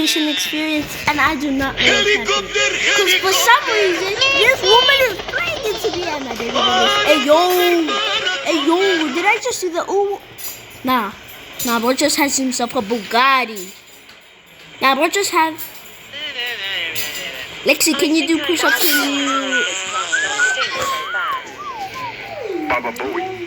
education experience, and I do not know what's happening. Because for some reason, this woman is playing it to me, and I didn't know this. Hey yo, did I just see the Nah, bro just has himself a Bugatti. Nah, bro just have. Lexi, can you do push-ups in you? Baba Booey.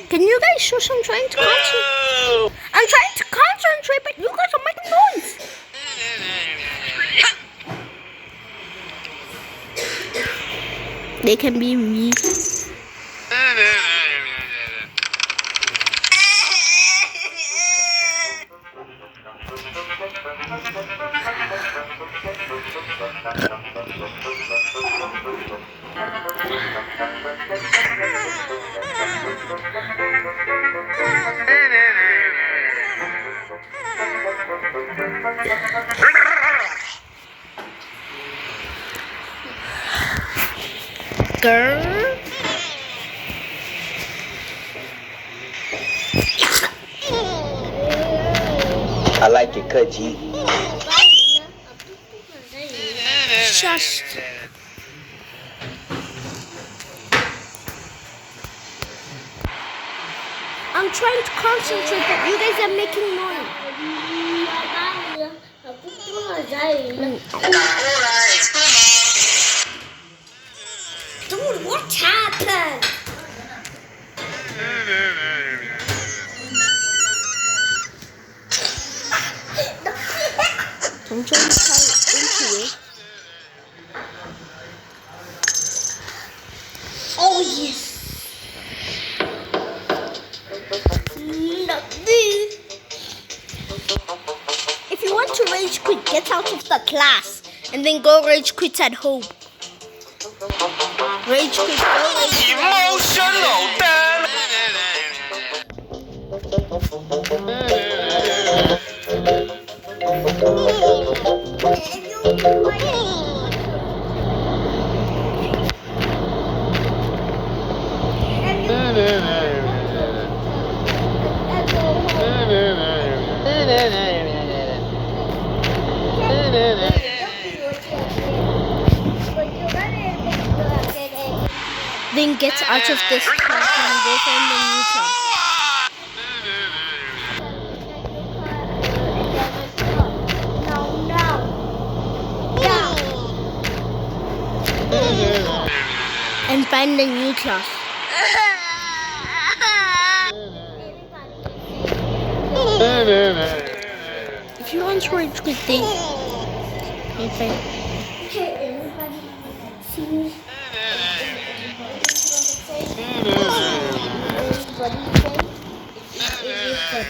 Can you guys show some trying to concentrate? I'm trying to concentrate, but you guys are making noise. They can be me. Girl. I like it, cut G. Shush. I'm trying to concentrate, but you guys are making noise. Dude, what happened? I'm trying to tie it into it. Oh yes. If you want to rage quit, get out of the class and then go rage quit at home. Rage quit, go rage quit. Emotional damn. Then get out of this class and go find the new class. And find a new class. If you want to rage quit, then you find. Okay, everybody, see me. Everybody say,